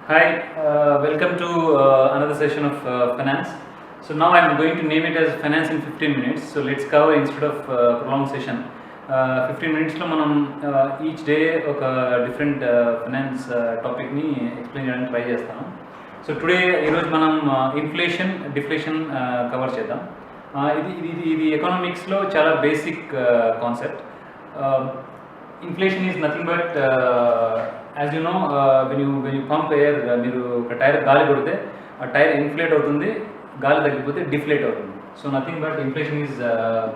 Hi, welcome to another session of finance. So now I'm going to name it as finance in 15 minutes. So let's cover instead of prolonged session. 15 minutes లో మనం each day ఒక different finance టాపిక్ని explain చేయడానికి try చేస్తాము. So today ఈరోజు మనం inflation deflation cover చేద్దాం. ఇది ఎకనామిక్స్లో చాలా basic concept. Inflation is nothing but as you know when you pump air, మీరు ఒక టైర్ గాలి కొడితే ఆ టైర్ ఇన్ఫ్లేట్ అవుతుంది, గాలి తగ్గిపోతే డిఫ్లేట్ అవుతుంది. So nothing but inflation is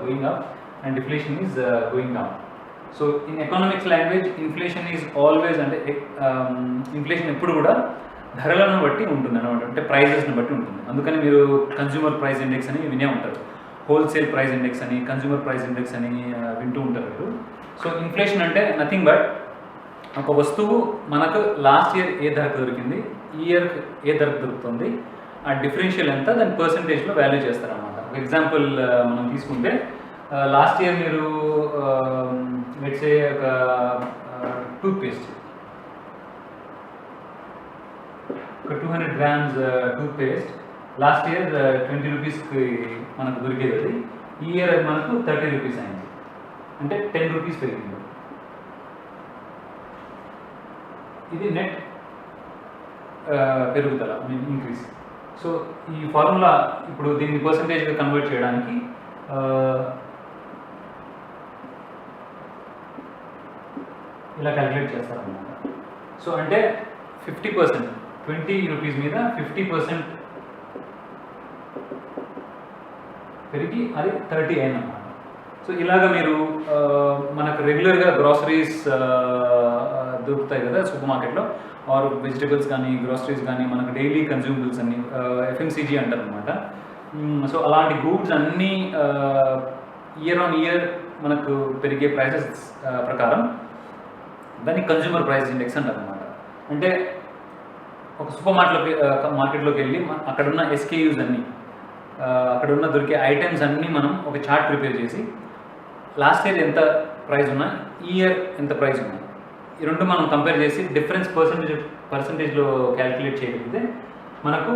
going up and deflation is going down. So in economics language inflation is always, అంటే ఇన్ఫ్లేషన్ ఎప్పుడు కూడా ధరలను బట్టి ఉంటుంది అనమాట, అంటే ప్రైజెస్ని బట్టి ఉంటుంది. అందుకని మీరు కన్జ్యూమర్ ప్రైస్ ఇండెక్స్ అని వినే ఉంటారు, హోల్సేల్ ప్రైస్ ఇండెక్స్ అని, కన్జ్యూమర్ ప్రైస్ ఇండెక్స్ అని వింటూ ఉంటారు మీరు. సో ఇన్ఫ్లేషన్ అంటే నథింగ్ బట్ ఒక వస్తువు మనకు లాస్ట్ ఇయర్ ఏ ధరకు దొరికింది, ఈ ఇయర్ ఏ ధరకు దొరుకుతుంది, ఆ డిఫరెన్షియల్ ఎంత, దాని పర్సంటేజ్లో వాల్యూ చేస్తారనమాట. ఒక ఎగ్జాంపుల్ మనం తీసుకుంటే లాస్ట్ ఇయర్ మీరు లెట్స్ సే ఒక టూత్పేస్ట్, ఒక 200 grams టూత్పేస్ట్ లాస్ట్ ఇయర్ 20 రూపీస్కి మనకు దొరికేది, అది ఈ ఇయర్ అది మనకు 30 రూపీస్ అయింది, అంటే 10 రూపీస్ పెరిగింది. ఇది నెట్ పెరుగుదల, మీన్ ఇంక్రీజ్. సో ఈ ఫార్ములా ఇప్పుడు దీన్ని పర్సంటేజ్గా కన్వర్ట్ చేయడానికి ఇలా క్యాలిక్యులేట్ చేస్తారన్నమాట. సో అంటే 50%, 20 రూపీస్ మీద 50% పెరిగి అది 30 అయిందన్నమాట. సో ఇలాగ మీరు మనకు రెగ్యులర్గా గ్రాసరీస్ దొరుకుతాయి కదా సూపర్ మార్కెట్లో, ఆర్ వెజిటబుల్స్ కానీ గ్రాసరీస్ కానీ, మనకు డైలీ కన్జ్యూమబుల్స్ అన్ని ఎఫ్ఎంసీజీ అంటారు అనమాట. సో అలాంటి గూడ్స్ అన్నీ ఇయర్ ఆన్ ఇయర్ మనకు పెరిగే ప్రైసెస్ ప్రకారం దాన్ని కన్జ్యూమర్ ప్రైస్ ఇండెక్స్ అంటారు అనమాట. అంటే ఒక సూపర్ మార్కెట్లోకి వెళ్ళి అక్కడున్న ఎస్కేయూస్ అన్నీ, అక్కడున్న దొరికే ఐటమ్స్ అన్నీ మనం ఒక చార్ట్ ప్రిపేర్ చేసి లాస్ట్ ఇయర్ ఎంత ప్రైస్ ఉన్నాయి, ఈ ఇయర్ ఎంత ప్రైస్ ఉన్నాయి, ఈ రెండు మనం కంపేర్ చేసి డిఫరెన్స్ పర్సంటేజ్లో క్యాలిక్యులేట్ చేయగలిగితే మనకు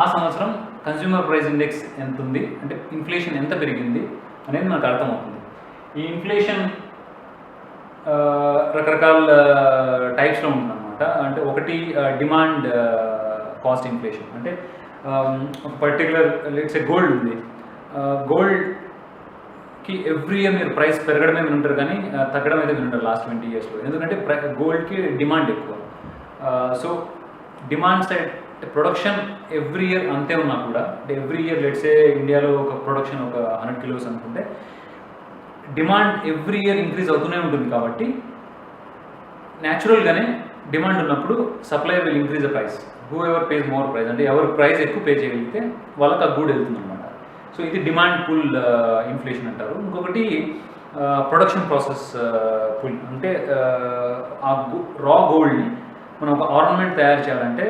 ఆ సంవత్సరం కన్జ్యూమర్ ప్రైస్ ఇండెక్స్ ఎంత ఉంది, అంటే ఇన్ఫ్లేషన్ ఎంత పెరిగింది అనేది మనకు అర్థమవుతుంది. ఈ ఇన్ఫ్లేషన్ రకరకాల టైప్స్లో ఉంటుందన్నమాట. అంటే ఒకటి డిమాండ్ కాస్ట్ ఇన్ఫ్లేషన్, అంటే ఒక పర్టికులర్ లెట్స్ ఏ గోల్డ్ ఉంది, గోల్డ్కి ఎవ్రీ ఇయర్ మీరు ప్రైస్ పెరగడమే వినుంటారు కానీ తగ్గడం అయితే వినుంటారు లాస్ట్ 20 yearsలో. ఎందుకంటే గోల్డ్కి డిమాండ్ ఎక్కువ. So demand side production every year అంతే ఉన్నా కూడా, అంటే ఎవ్రీ ఇయర్ లెట్సే ఇండియాలో ఒక ప్రొడక్షన్ ఒక 100 kilos అనుకుంటే డిమాండ్ ఎవ్రీ ఇయర్ ఇంక్రీజ్ అవుతూనే ఉంటుంది. కాబట్టి న్యాచురల్గానే డిమాండ్ ఉన్నప్పుడు supply will increase the price, whoever pays more price, అంటే ఎవరు ప్రైస్ ఎక్కువ పే చేయగలిగితే వాళ్ళకి ఆ గూడ్ వెళ్తుంది అనమాట. సో ఇది డిమాండ్ పుల్ ఇన్ఫ్లేషన్ అంటారు. ఇంకొకటి ప్రొడక్షన్ ప్రాసెస్ పుల్, అంటే ఆ రా గోల్డ్ని మనం ఒక ఆర్నమెంట్ తయారు చేయాలంటే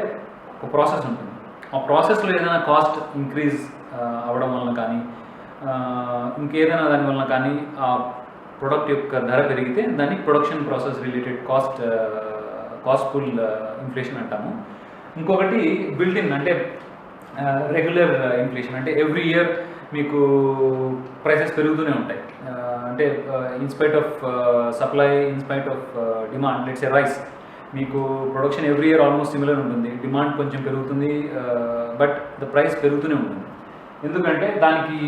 ఒక ప్రాసెస్ ఉంటుంది. ఆ ప్రాసెస్లో ఏదైనా కాస్ట్ ఇంక్రీజ్ అవ్వడం వలన కానీ, ఇంకేదైనా దాని వలన కానీ ఆ ప్రొడక్ట్ యొక్క ధర పెరిగితే దాన్ని production process related cost pull inflation అంటాము. ఇంకొకటి బిల్ట్ ఇన్, అంటే రెగ్యులర్ ఇన్ఫ్లేషన్, అంటే ఎవ్రీ ఇయర్ మీకు ప్రైసెస్ పెరుగుతూనే ఉంటాయి. అంటే in spite of supply, in spite of demand, let's a rice, మీకు production every year almost similar ఉంటుంది, డిమాండ్ కొంచెం పెరుగుతుంది, బట్ ద ప్రైస్ పెరుగుతూనే ఉంటుంది. ఎందుకంటే దానికి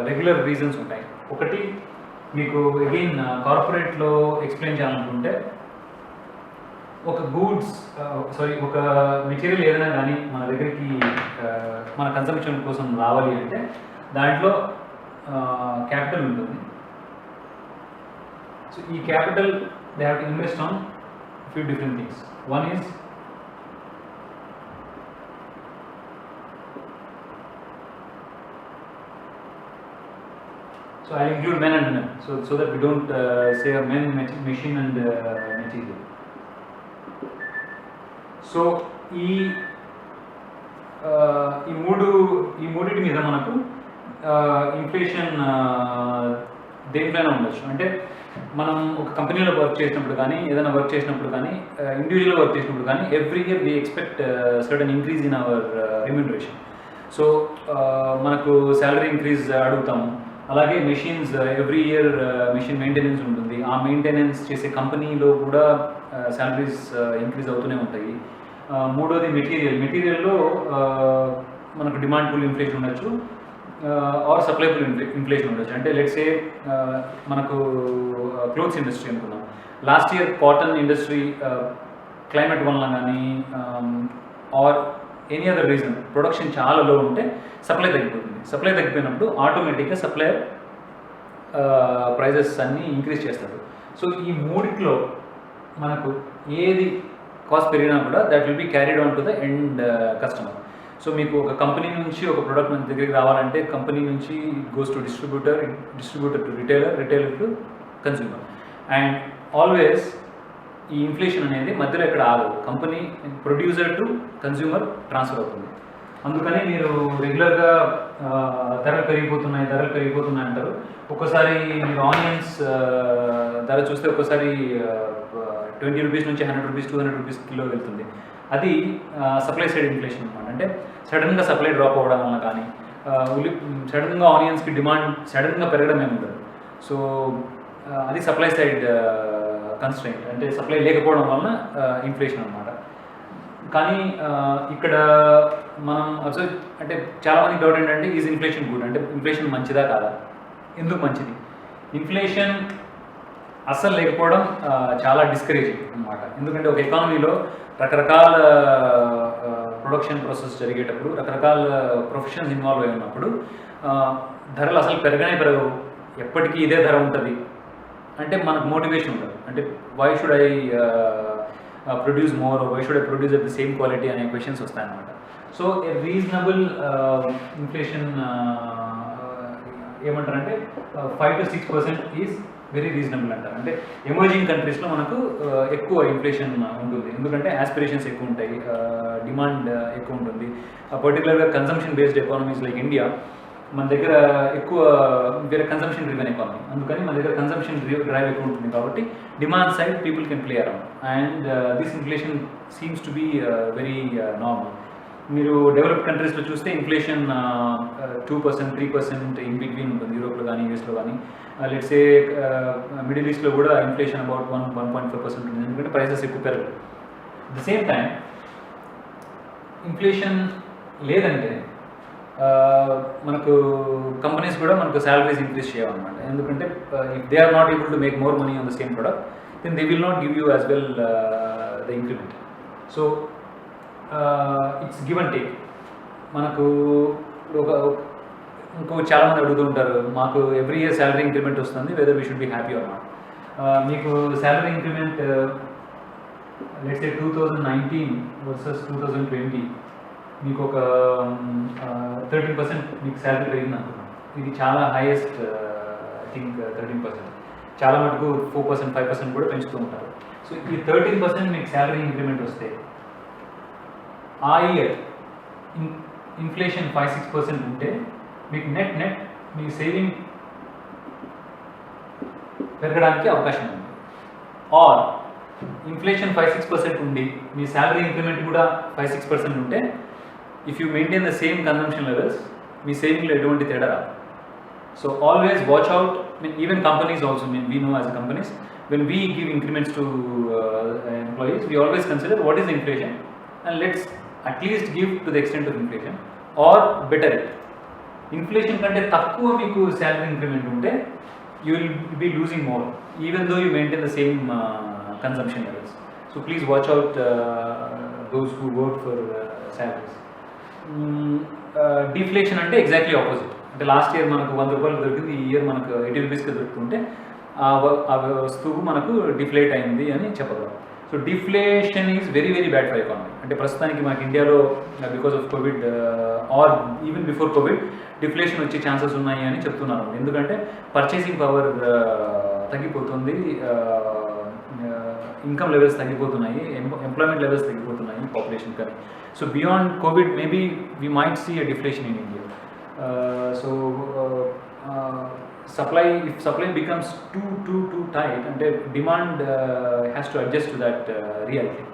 రెగ్యులర్ రీజన్స్ ఉంటాయి. ఒకటి మీకు అగైన్ కార్పొరేట్లో ఎక్స్ప్లెయిన్ చేయాలనుకుంటే, ఒక గూడ్స్ ఒక మెటీరియల్ ఏదైనా కానీ మన దగ్గరికి మన కన్సంప్షన్ కోసం రావాలి అంటే దాంట్లో క్యాపిటల్ ఉంటుంది. సో ఈ capital they have to invest on few different things. One is so I include men and women, so that we don't say a men, machine and material. So ఈ మూడింటి మీద మనకు ఇన్ఫ్లేషన్ దేనిపైన ఉండొచ్చు. అంటే మనం ఒక కంపెనీలో వర్క్ చేసినప్పుడు కానీ ఏదైనా వర్క్ చేసినప్పుడు కానీ ఇండివిజువల్ వర్క్ చేసినప్పుడు కానీ every year we expect certain increase in our remuneration. So మనకు శాలరీ ఇంక్రీజ్ అడుగుతాము. అలాగే machines every year machine maintenance ఉంటుంది. ఆ మెయింటెనెన్స్ చేసే కంపెనీలో కూడా శాలరీస్ ఇంక్రీజ్ అవుతూనే ఉంటాయి. మూడోది మెటీరియల్లో మనకు డిమాండ్ పుల్ ఇన్ఫ్లేషన్ ఉండొచ్చు ఆర్ సప్లై పుల్ ఇన్ఫ్లేషన్ ఉండొచ్చు. అంటే లెట్స్ ఏ మనకు క్లోత్స్ ఇండస్ట్రీ అనుకున్నాం. Last year cotton industry climate వలన కానీ or any other reason production చాలా లో ఉంటే సప్లై తగ్గిపోతుంది. సప్లై తగ్గిపోయినప్పుడు ఆటోమేటిక్గా సప్లయర్ ప్రైజెస్ అన్నీ ఇంక్రీజ్ చేస్తారు. సో ఈ మూడిట్లో మనకు ఏది కాస్ట్ పెరిగినా కూడా that will be carried on to the end customer. So మీకు ఒక కంపెనీ నుంచి ఒక ప్రోడక్ట్ మన దగ్గరికి రావాలంటే కంపెనీ నుంచి goes to distributor to retailer to consumer. And always ఈ ఇన్ఫ్లేషన్ అనేది మధ్యలో ఎక్కడ ఆగదు. Company producer to consumer transfer అవుతుంది. అందుకని మీరు రెగ్యులర్గా ధరలు పెరిగిపోతున్నాయి అంటారు. ఒక్కోసారి మీరు ఆనియన్స్ ధర చూస్తే ఒక్కోసారి 20 రూపీస్ నుంచి 100 రూపీస్ 200 రూపీస్ కిలో వెళ్తుంది. అది సప్లై సైడ్ ఇన్ఫ్లేషన్ అనమాట. అంటే సడన్గా సప్లై డ్రాప్ అవ్వడం వల్ల కానీ సడన్గా ఆనియన్స్కి డిమాండ్ సడన్గా పెరగడం ఏమి ఉండదు. సో అది సప్లై సైడ్ కన్స్ట్రెయింట్, అంటే సప్లై లేకపోవడం వలన ఇన్ఫ్లేషన్ అనమాట. కానీ ఇక్కడ మనం అబ్జర్వ్ అంటే చాలామంది డౌట్ ఏంటంటే ఈజ్ ఇన్ఫ్లేషన్ గుడ్, అంటే ఇన్ఫ్లేషన్ మంచిదా కాదా? ఎందుకు మంచిది? ఇన్ఫ్లేషన్ అస్సలు లేకపోవడం చాలా డిస్కరేజింగ్ అనమాట. ఎందుకంటే ఒక ఎకానమీలో రకరకాల ప్రొడక్షన్ ప్రాసెస్ జరిగేటప్పుడు రకరకాల ప్రొఫెషన్స్ ఇన్వాల్వ్ అయి ఉన్నప్పుడు ధరలు అసలు పెరగవు, ఎప్పటికీ ఇదే ధర ఉంటుంది అంటే మనకు మోటివేషన్ ఉండదు. అంటే why should I produce more, why should I produce at the same quality అనే క్వశ్చన్స్ వస్తాయన్నమాట. సో ఏ రీజనబుల్ ఇన్ఫ్లేషన్ ఏమంటారంటే 5 to 6% ఈజ్ వెరీ రీజనబుల్ అంటారు. అంటే ఎమర్జింగ్ కంట్రీస్లో మనకు ఎక్కువ ఇన్ఫ్లేషన్ ఉంటుంది, ఎందుకంటే ఆస్పిరేషన్స్ ఎక్కువ ఉంటాయి, డిమాండ్ ఎక్కువ ఉంటుంది. పర్టికులర్గా consumption based economies like India మన దగ్గర ఎక్కువ వేరే కన్సంప్షన్ డ్రివెన్ ఎకానమీ, అందుకని మన దగ్గర కన్సంప్షన్ డ్రైవ్ ఎక్కువ ఉంటుంది. కాబట్టి demand side people can play around and this inflation seems to be very normal. మీరు డెవలప్డ్ కంట్రీస్లో చూస్తే ఇన్ఫ్లేషన్ 2%, 3% ఇన్ బిట్వీన్ ఉంటుంది, యూరోప్లో కానీ యూఎస్లో కానీ. లెట్స్ ఏ మిడిల్ ఈస్ట్లో కూడా ఇన్ఫ్లేషన్ అబౌట్ 1.5% ఉంటుంది, ఎందుకంటే ప్రైసెస్ ఎక్కువ పెరగదు. At the same time inflation లేదంటే మనకు కంపెనీస్ కూడా మనకు శాలరీస్ ఇంక్రీజ్ చేయాలన్నమాట. ఎందుకంటే if they are not able to make more money on the same product then they will not give you as well the increment. So it's give and take. మనకు ఇంకో చాలామంది అడుగుతూ ఉంటారు, మాకు ఎవ్రీ ఇయర్ శాలరీ ఇంక్రిమెంట్ వస్తుంది, whether we should be happy or not. మీకు salary increment let's say 2019 versus 2020 మీకు ఒక 13% మీకు శాలరీ పెరిగింది అనుకున్నాం. ఇది చాలా హైయెస్ట్, ఐ థింక్ 13%. చాలా మటుకు 4%, 5% కూడా పెంచుతూ ఉంటారు. సో ఈ 13% మీకు శాలరీ ఇంక్రిమెంట్ వస్తే ఆ ఇయర్ ఇన్ఫ్లేషన్ 5-6% ఉంటే మీకు నెట్ మీ సేవింగ్ పెరగడానికి అవకాశం ఉంది. ఆర్ ఇన్ఫ్లేషన్ 5-6% ఉండి మీ శాలరీ ఇంక్రిమెంట్ కూడా 5-6% ఉంటే if you maintain the same consumption levels మీ సేవింగ్లో ఎటువంటి తేడా రాదు. So always watch out. Even companies also, we know as companies when we give increments to employees, we always consider what is the inflation and let's at least give to the extent of inflation or better it. Inflation కంటే తక్కువ మీకు salary increment ఉంటే you will be losing more even though you maintain the same consumption levels. So please watch out those who work for salaries. Deflation అంటే exactly opposite. అంటే last year మనకు 100 రూపాయలు దొరికింది, ఈ ఇయర్ మనకు 80 రూపీస్కి దొరుకుతుంటే ఆ వస్తువు మనకు డిఫ్లేట్ అయింది అని చెప్పగలం. So deflation is very very bad for economy. అంటే ప్రస్తుతానికి మనకి ఇండియాలో because of Covid or even before Covid deflation వచ్చే ఛాన్సెస్ ఉన్నాయి అని చెప్తున్నారు. ఎందుకంటే పర్చేసింగ్ పవర్ తగ్గిపోతుంది, ఇన్కమ్ లెవెల్స్ తగ్గిపోతున్నాయి, ఎంప్లాయ్మెంట్ లెవెల్స్ తగ్గిపోతున్నాయి పాపులేషన్ కానీ. So beyond Covid maybe we might see a deflation in India. So if supply becomes too tight, అంటే demand has to adjust to that reality.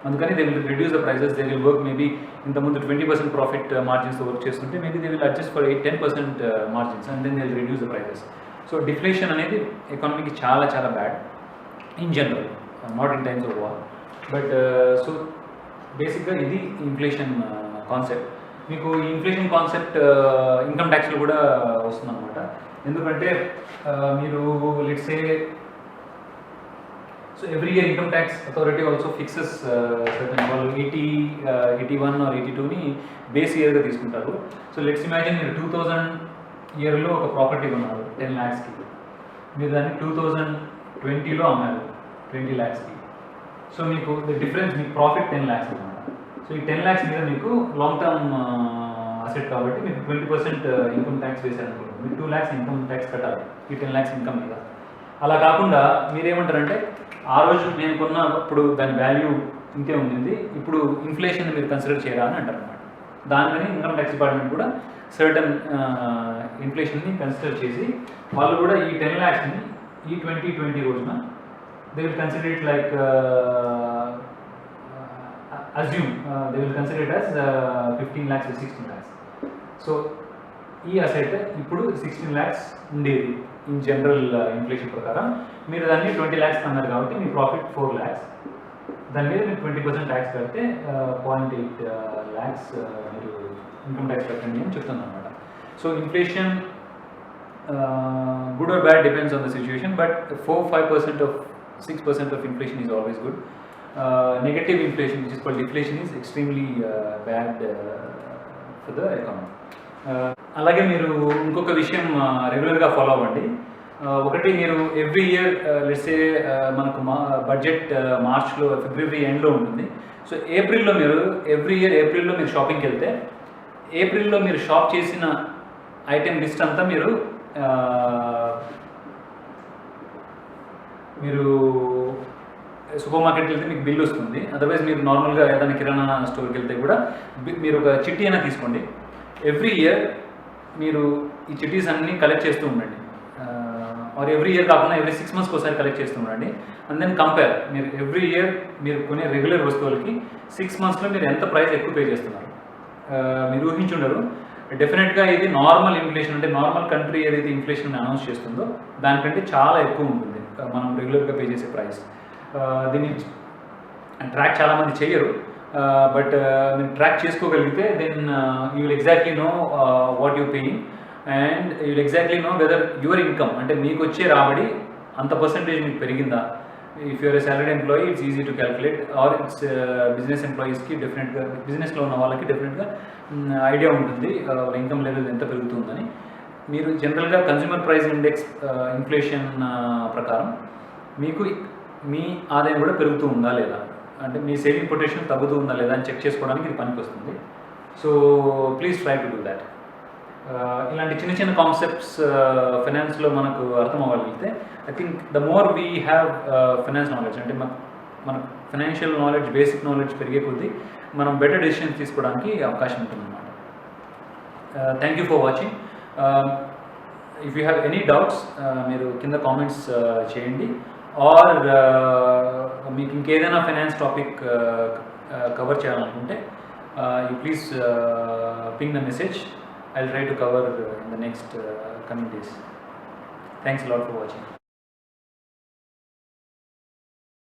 అందుకని they will reduce the prices. They will work maybe ఇంతకుముందు 20% profit మార్జిన్స్తో work చేస్తుంటే maybe they will adjust for 10% margins and then they will reduce the prices. So deflation అనేది ఎకానమీకి చాలా చాలా bad in general, not in times of war. But so బేసిక్గా ఇది inflation concept. మీకు ఈ ఇన్ఫ్లేషన్ కాన్సెప్ట్ ఇన్కమ్ ట్యాక్స్లో కూడా వస్తుందన్నమాట. ఎందుకంటే మీరు let's say, so every year income tax authority also fixes certain, వాళ్ళు 81 or 82ని బేస్ ఇయర్గా తీసుకుంటారు. సో లెట్స్ ఇమాజిన్ మీరు 2000 ఇయర్లో ఒక ప్రాపర్టీ కొన్నారు 10 lakhsకి, మీరు దాన్ని 2020లో అమ్మారు 20 lakhsకి. సో మీకు డిఫరెన్స్, మీకు ప్రాఫిట్ 10 lakhs అనమాట. సో ఈ 10 lakhs మీద మీకు లాంగ్ టర్మ్ అసెట్ కాబట్టి మీకు 20% ఇన్కమ్ ట్యాక్స్ వేసారనుకుంటుంది. మీకు 2 lakhs ఇన్కమ్ ట్యాక్స్ కట్టాలి ఈ 10 lakhs ఇన్కమ్ మీద. అలా కాకుండా మీరేమంటారంటే, ఆ రోజు నేను కొన్నప్పుడు దాని వాల్యూ ఇంతే ఉండింది, ఇప్పుడు ఇన్ఫ్లేషన్ మీరు కన్సిడర్ చేయరా అని అంటారు అనమాట. దానివల్ల ఇన్కమ్ ట్యాక్స్ డిపార్ట్మెంట్ కూడా సర్టన్ ఇన్ఫ్లేషన్ని కన్సిడర్ చేసి వాళ్ళు కూడా ఈ 10 lakhsని ఈ 2020 రోజున they will consider it like assume they will consider it as 15 lakhs or 16 lakhs. So ఈ అసెట్ ఇప్పుడు 16 lakhs ఉండేది ఇన్ జనరల్ ఇన్ఫ్లేషన్ ప్రకారం. మీరు దాన్ని 20 lakhs అన్నారు కాబట్టి మీ ప్రాఫిట్ 4 lakhs. దాని మీద మీరు 20% ట్యాక్స్ కడితే 0.8 lakhs మీరు ఇన్కమ్ ట్యాక్స్ కట్టండి అని చెప్తుంది అనమాట. So inflation good or bad depends on the situation, but 4-5% of 6% of inflation is always good. Negative inflation, which is called deflation, is extremely bad for the economy. అలాగే మీరు ఇంకొక విషయం రెగ్యులర్గా ఫాలో అవ్వండి. ఒకటి, మీరు ఎవ్రీ ఇయర్ లెట్సే మనకు budget మార్చ్లో ఫిబ్రవరి ఎండ్లో ఉంటుంది. సో ఏప్రిల్లో మీరు ఎవ్రీ ఇయర్ ఏప్రిల్లో మీరు షాపింగ్కి వెళ్తే ఏప్రిల్లో మీరు షాప్ చేసిన ఐటెం లిస్ట్ అంతా మీరు సూపర్ మార్కెట్కి వెళ్తే మీకు బిల్ వస్తుంది. అదర్వైజ్ మీరు నార్మల్గా ఏదైనా కిరాణా స్టోర్కి వెళ్తే కూడా మీరు ఒక చిట్టి అయినా తీసుకోండి. ఎవ్రీ ఇయర్ మీరు ఈ చిట్టీస్ అన్నీ కలెక్ట్ చేస్తూ ఉండండి. ఆర్ ఎవ్రీ ఇయర్ కాకుండా ఎవ్రీ 6 months ఒకసారి కలెక్ట్ చేస్తూ ఉండండి. అండ్ దెన్ కంపేర్, మీరు ఎవ్రీ ఇయర్ మీరు కొనే రెగ్యులర్ వస్తువులకి 6 monthsలో మీరు ఎంత ప్రైస్ ఎక్కువ పే చేస్తున్నారు మీరు ఊహించుండరు. డెఫినెట్గా ఇది నార్మల్ ఇన్ఫ్లేషన్, అంటే నార్మల్ కంట్రీ ఏదైతే ఇన్ఫ్లేషన్ అనౌన్స్ చేస్తుందో దానికంటే చాలా ఎక్కువ ఉంటుంది మనం రెగ్యులర్గా పే చేసే ప్రైస్. దీన్ని ట్రాక్ చాలామంది చేయరు, బట్ మీరు ట్రాక్ చేసుకోగలిగితే then you will exactly know what you paying and you will exactly know whether your income, అంటే మీకు వచ్చే రాబడి అంత పర్సంటేజ్ మీకు పెరిగిందా. If you're a salary employee it's easy to calculate, or it's business ఎంప్లాయీస్కి డెఫినెట్గా, బిజినెస్లో ఉన్న వాళ్ళకి డెఫినెట్గా ఐడియా ఉంటుంది వాళ్ళ ఇన్కమ్ లెవెల్ ఎంత పెరుగుతుందని. మీరు జనరల్గా కన్జ్యూమర్ ప్రైస్ ఇండెక్స్ ఇన్ఫ్లేషన్ ప్రకారం మీకు మీ ఆదాయం కూడా పెరుగుతూ ఉందా లేదా, అంటే మీ సేవింగ్ పొటెన్షియల్ తగ్గుతూ ఉందా లేదా అని చెక్ చేసుకోవడానికి ఇది పనికి వస్తుంది. So please try to do that. ఇలాంటి చిన్న చిన్న కాన్సెప్ట్స్ ఫైనాన్స్లో మనకు అర్థం అవ్వగలిగితే I think the more we have finance knowledge, అంటే మన ఫైనాన్షియల్ నాలెడ్జ్, బేసిక్ నాలెడ్జ్ పెరిగే కొద్దీ మనం బెటర్ డెసిషన్స్ తీసుకోవడానికి అవకాశం ఉంటుందన్నమాట. Thank you for watching. If you have any doubts మీరు కింద కామెంట్స్ చేయండి, ఆర్ మీకు ఇంకేదైనా ఫైనాన్స్ టాపిక్ కవర్ చేయాలనుకుంటే you please ping the message. I'll try to cover in the next coming days. Thanks a lot for watching.